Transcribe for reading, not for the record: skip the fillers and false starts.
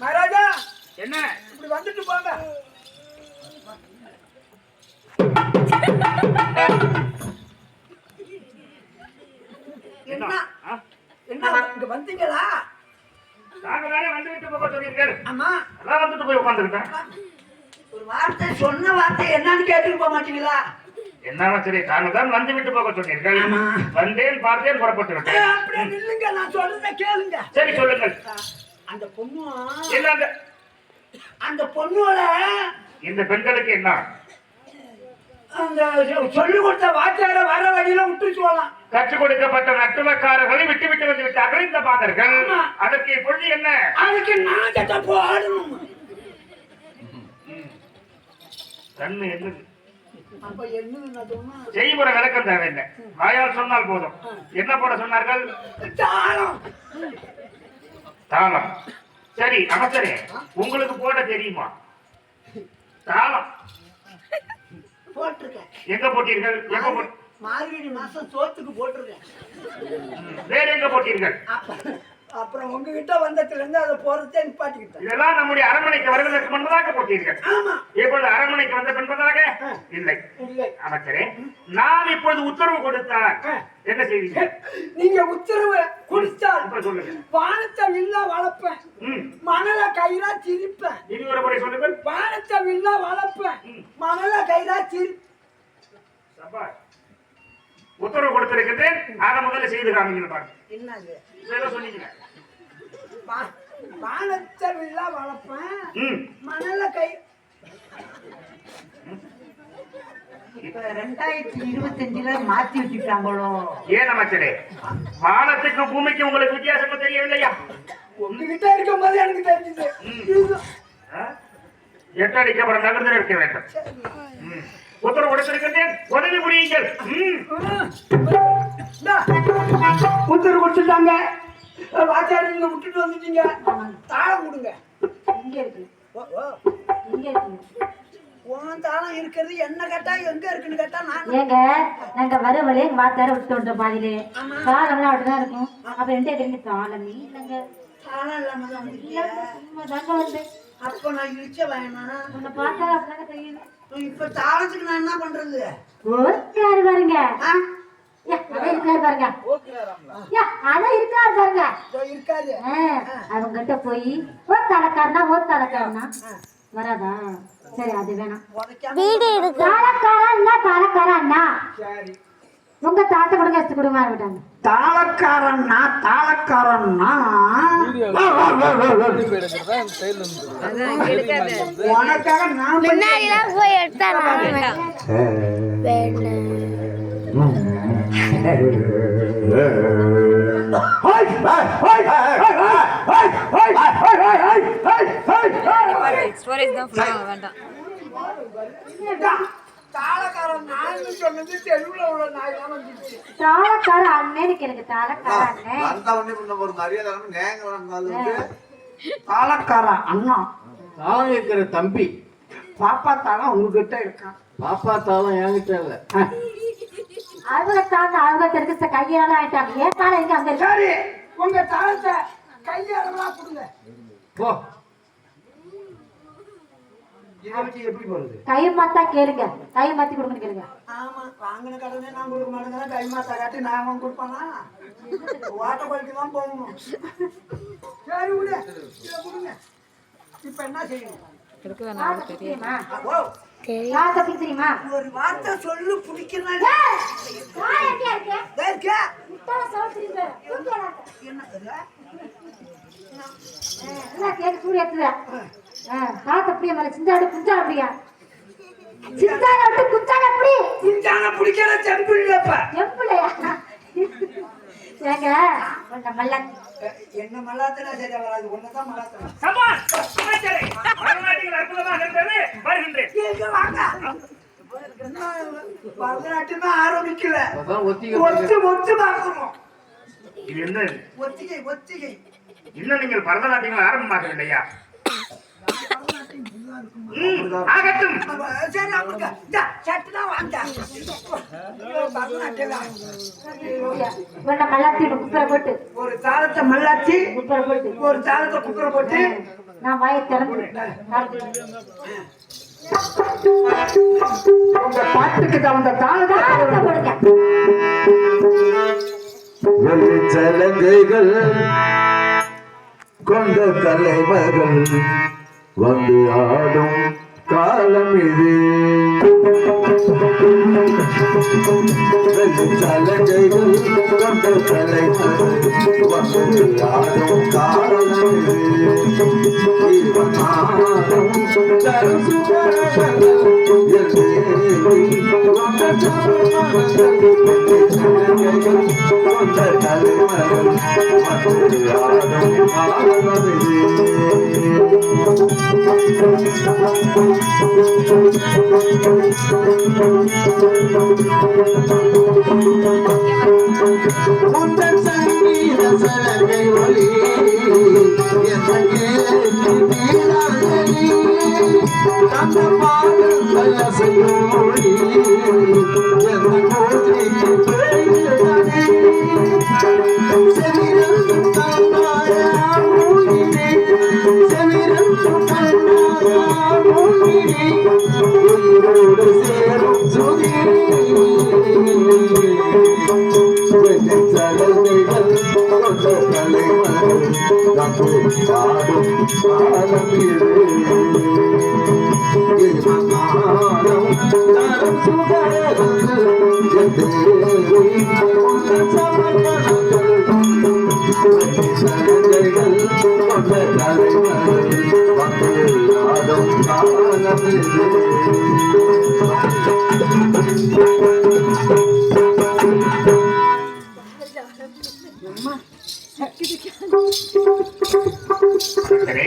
மகாராஜா என்ன இப்படி வந்துட்டு போங்க. என்ன என்ன இங்க வந்தீங்களா? நாங்க தானே வந்து விட்டு போக சொல்லியிருக்கேன். ஆமா, அதான் வந்துட்டு போய் உட்காந்துருக்கேன். ஒரு வார்த்தை சொன்ன வார்த்தை என்னன்னு கேட்டுட்டு போக மாட்டீங்களா? என்ன சரி, நாங்க தான் வந்து விட்டு போக சொல்லியிருக்கேன். வந்தேன், பார்த்தேன், புறப்பட்டு விட்டேன். அப்படியே நில்லுங்க, நான் சொல்றத கேளுங்க. சரி சொல்லுங்கள். அந்த பொண்ணு என்ன அந்த பொண்ணோட இந்த பெண்களுக்கு என்ன அந்த சொல்லி கொடுத்த வார்த்தையார வர வழியில விட்டு சொல்லலாம். கற்றுக் கொடுக்கப்பட்ட நட்டுவக்காரர்களை விட்டு விட்டு வந்து விட்டார்கள் இந்த பாதர்கள். அதற்கு பொழுது என்ன? அதுக்கு நான் சட்ட போடணும். கண்ணு என்னது? அப்ப என்ன செய்முற விளக்கம் தேவையில்லை, வாயால் சொன்னால் போதும். என்ன போட சொன்னார்கள்? தாளம். தாளம். சரி அமைச்சரே, உங்களுக்கு போட தெரியுமா தாளம்? போட்டிருக்கேன். எங்க போட்டீர்கள்? எங்க போட்டு? மார்கழி மாசம் சோத்துக்கு போட்டிருக்கேன். வேற எங்க போட்டீர்கள்? அப்புறம் உங்ககிட்ட வந்ததுல இருந்து அதை போறதே நிப்பாட்டிக்கிட்டேன். இதெல்லாம் நம்முடைய அரண்மனைக்கு வருவதற்கு முன்பதாக போட்டீர்கள். ஆமா. இப்பொழுது அரண்மனைக்கு வந்த பின்பதாக இல்லை. அமைச்சரே, நான் இப்பொழுது உத்தரவு கொடுத்தால் என்ன செய்வீங்க? நீங்க உத்தரவு கொடுத்தால் சொல்லுங்க. வானத்தை வில்லா வளர்ப்பேன், மணல கயிறா சிரிப்பேன். இனி ஒரு முறை சொல்லுங்கள். வானத்தை வில்லா வளர்ப்பேன், மணல கயிறா உத்தரவு கொடுத்திருக்கின்றேன். அதை முதல்ல செய்து காமிங்க. என்னது சொன்னீங்க? வானத்தை வில்லா வளர்ப்பேன், மணல கை. இப்ப 2025 மாத்தி வச்சுட்டாங்களோ? ஏன் அமைச்சரே, வானத்துக்கு பூமிக்கு உங்களுக்கு வித்தியாசம் தெரியவில்லையா? உங்ககிட்ட இருக்கும் போது எனக்கு தெரிஞ்சது. எட்டடிக்கப்பட நகர்ந்து இருக்க வேண்டும். உத்தரவு கொடுத்திருக்கின்றேன், உதவி புரியுங்கள். உத்தரவு கொடுத்துட்டாங்க. வாத்தியார் நீங்க விட்டுட்டு வந்துட்டீங்க. தாளம் கொடுங்க. இங்க இருக்கு. இங்க இருக்கு. உன் தாளம் இருக்கிறது என்ன கேட்டா எங்க இருக்குன்னு கேட்டா நான் ஏங்க நாங்க வர வழியே வாத்தியார விட்டு வந்துட்டோம் பாதியிலே. தாளம்லாம் அப்படிதான் இருக்கும். அப்ப ரெண்டே தெரிஞ்சு தாளம் இல்லைங்க. தாளம் இல்லாம தான் வந்துருக்கீங்க. தாங்க வந்து அப்ப நான் இழிச்ச வேணாம். உன்னை பார்த்தா அப்படிதாங்க தெரியும். இப்ப தாளத்துக்கு நான் என்ன பண்றது? ஓகேரு பாருங்க. இருக்காரு பாருங்க. அதான் இருக்காரு பாருங்க. இருக்காரு. அவங்க கிட்ட போய் ஓத்தாலக்காரனா ஓத்தாலக்காரனா வராதா? சரி அது வேணாம். தாளக்காரன்னா தாளக்காரன்னா உங்க தாத்த கொடுங்க எடுத்து கொடுமா விட்டாங்க. தாளக்காரன்னா தாளக்காரன்னா உனக்காக நான் போய் எடுத்தா தாளக்காரன் நான் சொன்னது தெருவுல உள்ள நாய் தான் வந்துச்சு. தாளக்கார அண்ணனுக்கு எனக்கு தாளக்கார அண்ணன் தாளக்கார அண்ணா தாளம் இருக்கிற தம்பி. பாப்பா தாளம் உங்ககிட்ட இருக்கான். பாப்பா தாளம் என்கிட்ட இல்ல. அவங்க தாங்க அவங்க தெரிஞ்ச கையால ஆயிட்டாங்க. ஏன் தாளம் எங்க அங்க இருக்கு? சரி, உங்க தாளத்தை கையாளமா கொடுங்க. போ. இதை வச்சு எப்படி போறது? கை மாத்தா கேளுங்க. கை மாத்தி கொடுங்க கேளுங்க. ஆமா, வாங்கின கடனே நான் கொடுக்க மாட்டேங்க. கை மாத்தா காட்டி நான் வாங்க கொடுப்பானா? வாட்ட கோயிலுக்கு தான் போகணும். சரி விடு, இதை கொடுங்க. இப்ப என்ன செய்யணும்? தெரியுமா? ஒரு வார்த்தை சொல்லு பிடிக்கிறா. அப்படியே மேல சிந்தாடு குஞ்சா அப்படியா சிந்தாடு விட்டு குஞ்சான அப்படி குஞ்சான பிடிக்கிற செம்பிள்ளைப்ப செம்பிள்ளையா? ஏங்க உங்க மல்ல என்ன மல்லாத்தனா சரி வராது. ஒன்னதான் மல்லாத்தனா. சமான் அமைச்சரே, பரநாட்டில் அற்புதமாக இருந்தது. வருகின்றேன். இங்க வாங்க. பரதநாட்டியமே ஆரம்பிக்கல. ஒத்து பார்க்கணும். இது என்ன? ஒத்திகை. இன்னும் நீங்கள் பரதநாட்டியம் ஆரம்பமாக இல்லையா? ஆகட்டும். சரி அவனுக்கு சட்டு தான் வாங்க இவனை மல்லாத்தி குக்கரை போட்டு ஒரு தாளத்தை மல்லாச்சி குக்கரை போட்டு ஒரு தாளத்தை குக்கரை போட்டு நான் வாயை திறந்து உங்க பாட்டுக்கு தகுந்த தாளத்தை போடுங்க. வெளிச்சலங்கைகள் கொண்ட தலைவர்கள் வந்து ஆடும் காலம் இது. வெளிச்சலங்கைகள் கொண்ட தலைவர்கள் வந்து ஆடும் காலம் இது. இவனாடும் தரசுகரங்கள் முந்தன் சங்கீத சலங்கை ஒளி அந்த பாடல் அசையோடி எந்த கோட்டைக்கு பெய்ததே செவிரம் கண்ணாயினே செவிரம் கண்ணாயினே உயிரோடு சேரும் சுதி சலங்கைகள் கொண்ட தலைவர்கள் நம்மை பாடும் காலம் இது. சரி,